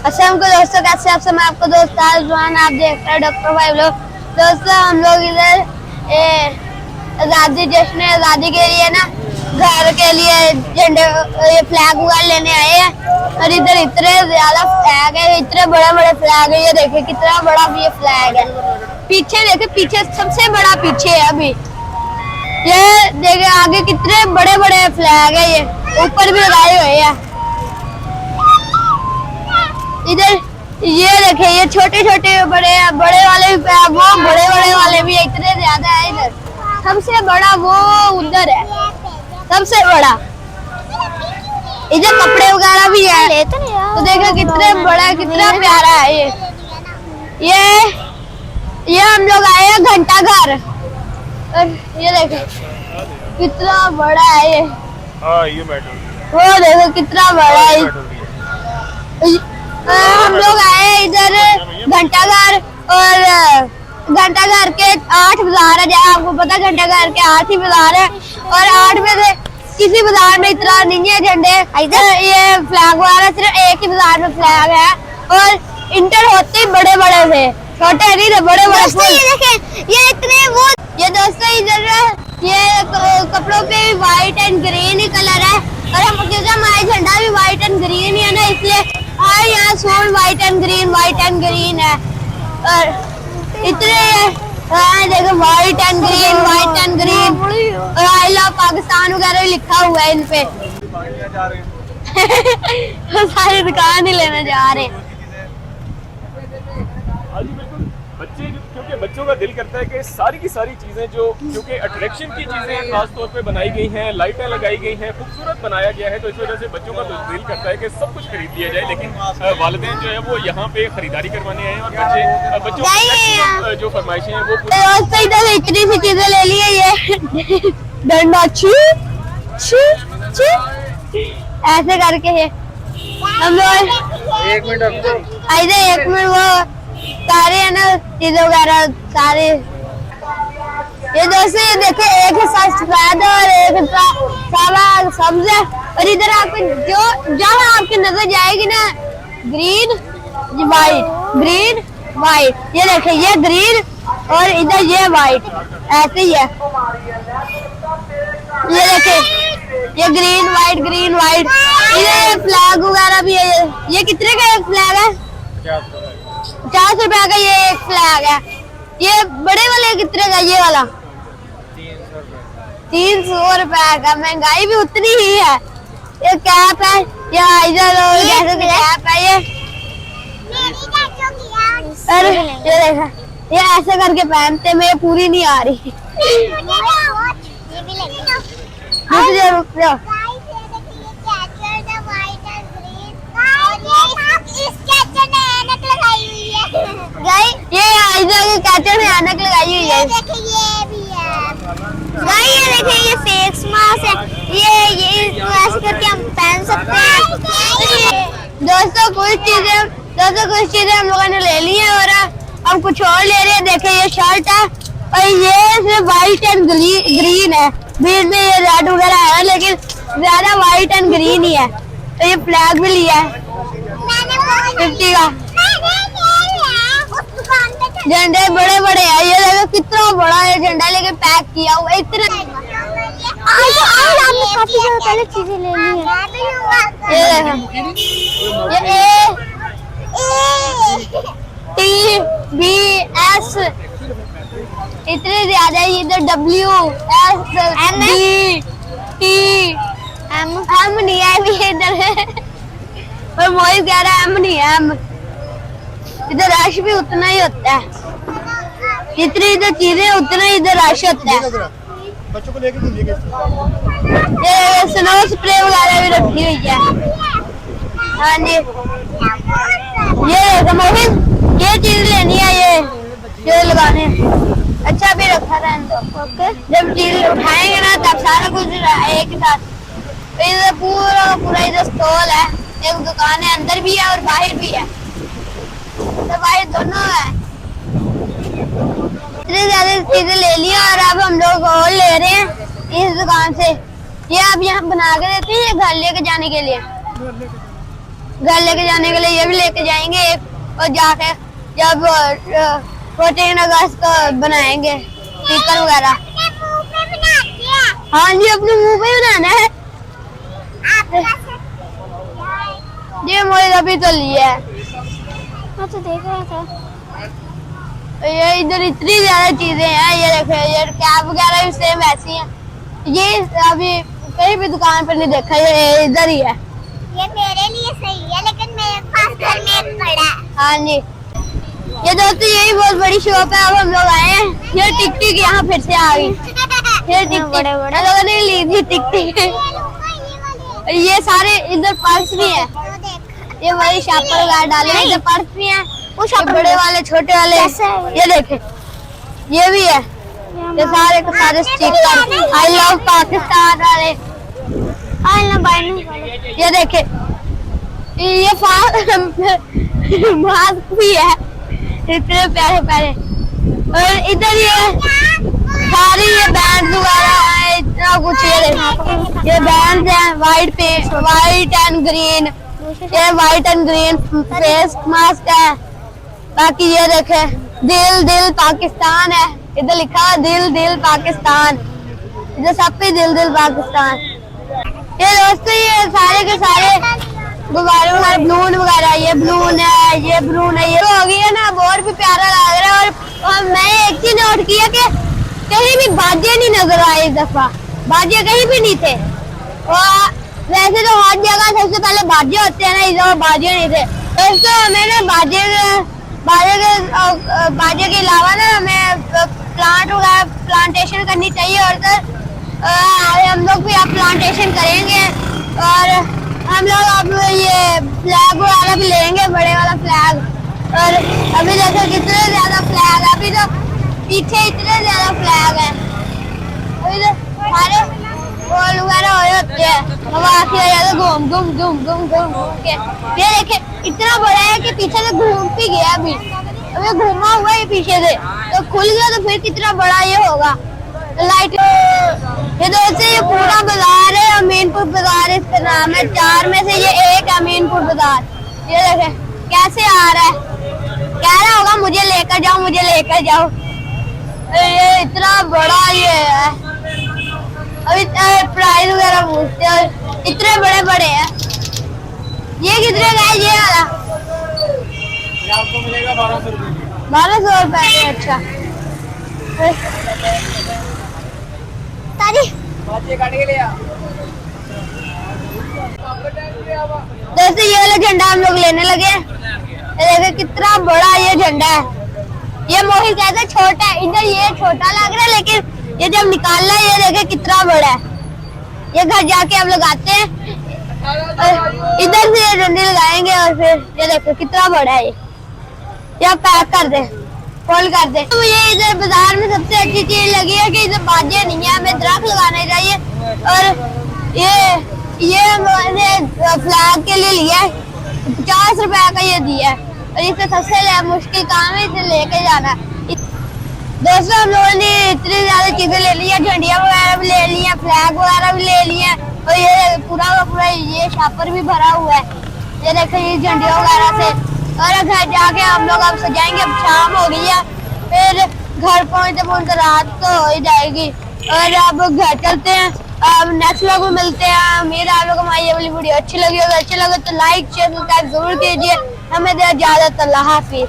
अस्सलाम वालेकुम दोस्तों, कैसे आप सब। मैं आपको दोस्त जुआन, आप देख रहे हैं डॉक्टर भाई लोग। दोस्तों हम लोग इधर आज़ादी जश्न आज़ादी के लिए ना घर के लिए झंडे फ्लैग वगैरह लेने आए हैं। और इधर इतने ज्यादा फ्लैग है, इतने बड़े बड़े फ्लैग है। ये देखिए कितना बड़ा ये फ्लैग है। पीछे देखिए, पीछे सबसे बड़ा पीछे है अभी। ये देखिए आगे कितने बड़े बड़े फ्लैग है, ये ऊपर भी लगाए हुए हैं। इधर ये देखे, ये छोटे छोटे बड़े बड़े वाले भी, वो बड़े बड़े वाले भी इतने ज्यादा है। इधर सबसे बड़ा वो उधर है, सबसे बड़ा। इधर कपड़े वगैरह भी है, तो देखो कितने बड़ा, कितना प्यारा है ये हम लोग आए हैं घंटा घर। और ये देखे कितना बड़ा है ये। वो देखो कितना बड़ा है। हम लोग आए इधर घंटाघर, और घंटाघर के 8 बाजार है। जहाँ आपको पता है घंटाघर के 8 ही बाजार है, और 8 में से किसी बाजार में इतना नहीं है झंडे। इधर ये फ्लैग वाला सिर्फ एक ही बाजार में फ्लैग है, और इंटर होते ही बड़े बड़े थे, छोटे नहीं थे, बड़े बड़े। ये देखें, ये इतने वो, ये दोस्तों इधर ये कपड़ों पे white and green he colour है, और हम क्योंकि हमारा झंडा भी व्हाइट एंड ग्रीन ही है ना, इसलिए हाँ यहाँ सोल व्हाइट एंड ग्रीन है। और इतने हाँ देखो व्हाइट एंड ग्रीन, और आई लव पाकिस्तान वगैरह लिखा हुआ है इन पे। सारी दुकान ही लेने जा रहे हैं। बच्चे, क्योंकि बच्चों का दिल करता है कि सारी की सारी चीज़ें जो क्योंकि अट्रैक्शन की चीज़ें खास तौर पे बनाई गई हैं, लाइटें लगाई गई हैं, खूबसूरत बनाया गया है, तो इस वजह से बच्चों का दिल करता है कि सब कुछ खरीद लिया जाए। लेकिन वालिदैन जो है वो यहाँ पे खरीदारी करवाने आए हैं, और बच्चों की जो फरमाइशें हैं वो इधर इतनी सी चीजें ले ली है। ये डंडा ची ची ची ऐसे करके है हम लोग। एक मिनट वो सारे है ना चीजें वगैरह सारे। ये दोस्तों ये देखे, एक हिस्सा सफेद और एक हिस्सा काला सब्ज है, और इधर आपको जो जहाँ आपकी नजर जाएगी ना ग्रीन वाइट, ये देखे ये ग्रीन और इधर ये वाइट, ऐसे ही है। ये देखे ये ग्रीन वाइट। इधर फ्लैग वगैरह भी है। ये कितने का एक फ्लैग है? 50 रुपया का ये एक फ्लैग है। ये बड़े वाले कितने का? ये वाला 300 रुपया का। महंगाई भी उतनी ही है। ये कैप है, या इधर कैप है ये। अरे ये देखा, ये ऐसे करके पहनते, मैं पूरी नहीं आ रही। रुक जाओ। ये कैचर में ऐनक लगाई हुई है। ये भी है। ये देखिए ये फेस मास्क है। ये ऐसे करके हम पहन सकते हैं। दोस्तों कुछ चीजें हम लोगों ने ले ली है, और हम कुछ और ले रहे हैं। देखिए ये शर्ट है, और ये सिर्फ व्हाइट एंड ग्रीन है। बीच में ये रेड वगैरह है, लेकिन ज्यादा व्हाइट एंड ग्रीन ही है। तो ये फ्लैग भी लिया है 50 का। झंडे बड़े बड़े है। ये देखो कितना बड़ा है झंडा, लेके पैक किया हुआ इतना। हमने काफी पहले चीजें ले ली है। ये देखो ये TBS इतने ज्यादा है। इधर WSDTM नहीं है भी इधर, और मोहित कह रहा है M नहीं है। M इधर रश भी उतना ही होता है, जितनी इधर चीजें उतना ही इधर रश होता है। बच्चों को लेके ये स्नो स्प्रे वगैरह भी रखी हुई है। हाँ जी, ये मोहित ये चीज लेनी है, ये लगाने। अच्छा भी रखा था इनको। जब चीज उठाएंगे ना तब सारा कुछ एक ही साथ। इधर पूरा इधर स्टॉल है, एक दुकान है, अंदर भी है और बाहर भी है। तो बाहर दोनों है। इतनी ज्यादा चीजें ले लिया, और अब हम लोग और ले रहे हैं इस दुकान से। ये आप यहाँ बना के देते हैं घर लेके जाने के लिए? घर लेके जाने के लिए ये भी लेके जाएंगे एक, और जाके जब 14 अगस्त को बनाएंगे स्पीकर वगैरह। अपने मुंह पे बनाते हैं। हाँ जी, अपने मुंह पे ही बनाना है। ये मोहित अभी तो लिया है। मैं तो देख रहा था। ये इधर इतनी ज्यादा चीजें हैं, ये देखो, ये कैप वगैरह भी सेम ऐसी हैं। ये अभी कहीं भी दुकान पर नहीं देखा, ये इधर ही है। ये मेरे लिए सही है, लेकिन मेरे पास घर में एक पड़ा है। हाँ जी, ये दोस्तों यही बहुत बड़ी शॉप है। अब हम लोग आए हैं, ये टिक टिक यहाँ फिर से आ गई। ये टिक टिक लोगों ने ली थी टिक टिक। ये सारे इधर पर्स भी है, ये वही शापर वगैरह डाले हैं, इधर पर्स भी है, वो बड़े वाले छोटे वाले। ये देखे, ये भी है, ये सारे के सारे स्टिकर आई लव पाकिस्तान वाले। ये देखे, ये मास्क भी है, इतने प्यारे प्यारे। और इधर ये सारी ये बैंड वगैरह है, इतना कुछ। ये देखो, ये बैंड है वाइट एंड ग्रीन, ये white and green face mask है। बाकी ये देखे, दिल दिल पाकिस्तान है, इधर लिखा है दिल दिल पाकिस्तान, इधर सब पे दिल दिल पाकिस्तान। ये दोस्तों ये सारे के सारे गुब्बारे वगैरह, बलून वगैरह, ये बलून है, ये बलून है, ये हो गया ना, बहुत भी प्यारा लग रहा है। और मैं एक चीज नोट किया कि कहीं भी बाजे नहीं नजर आए इस दफा, बाजे कहीं भी नहीं थे। और वैसे तो हर जगह सबसे पहले बाजे होते हैं ना, इस दफा बाजे नहीं थे। दोस्तों हमें ना बाजे के अलावा ना हमें प्लांट वगैरह प्लांटेशन करनी चाहिए। और हम लोग भी अब प्लांटेशन करेंगे, और हम लोग अब ये फ्लैग वाला भी लेंगे, बड़े वाला फ्लैग। और अभी देखो कितने ज्यादा फ्लैग है, अभी तो पीछे इतने ज्यादा फ्लैग है। अभी तो सारे गोल वगैरह हो होते हैं, हवा आखिर घूम घूम घूम घूम घूम घूम के। ये देखे इतना बड़ा है कि पीछे से घूम भी गया, अभी घूमा हुआ है पीछे से, तो खुल गया तो फिर कितना बड़ा ये होगा। लाइट ये दोस्तों ये पूरा बाजार है, अमीनपुर बाजार इसका नाम है। 4 में से ये एक अमीनपुर बाजार। ये देखे कैसे आ रहा है, कह रहा होगा मुझे लेकर जाओ, मुझे लेकर जाओ। ये इतना बड़ा ये है, अभी प्राइस वगैरह पूछते हैं, इतने बड़े बड़े हैं। ये कितने का है ये वाला? आपको मिलेगा 1200 रुपए। 1200 रुपए। अच्छा दोस्तों ये वाला झंडा हम लोग लेने लगे। देखो कितना बड़ा ये झंडा है। ये मोहित कहता है छोटा है, इधर ये छोटा लग रहा है, लेकिन ये जब निकाल रहा है ये देखे कितना बड़ा है। ये घर जाके हम लोग आते हैं, इधर से ये डंडे लगाएंगे, और फिर ये देखो कितना बड़ा है। ये पैक कर दे, खोल कर दे। तो मुझे इधर बाजार में सबसे अच्छी चीज लगी है कि इधर बाजे नहीं है, हमें दरख्त लगाने चाहिए। और ये मैंने फ्लैग के लिए लिया है, 50 रुपए का ये दिया है, और इसे सबसे मुश्किल काम है इसे लेके जाना। दोस्तों हम लोगों ने इतनी ज्यादा चीजें ले ली है, झंडिया वगैरह भी ले ली है, फ्लैग वगैरह भी ले ली है, और ये पूरा का पूरा ये शापर भी भरा हुआ है। ये देखो ये झंडिया वगैरह से। और घर जाके हम लोग अब सजाएंगे। अब शाम हो गई है, फिर घर पहुंचते पहुंचते रात तो हो ही जाएगी, और अब घर चलते हैं। अब नेक्स्ट व्लॉग में मिलते हैं। उम्मीद है आप लोगों को हमारी ये वाली वीडियो अच्छी लगी होगी। अच्छी लगे तो लाइक शेयर सब्सक्राइब जरूर कीजिए। हमें दे इजाजत, अल्लाह हाफिज।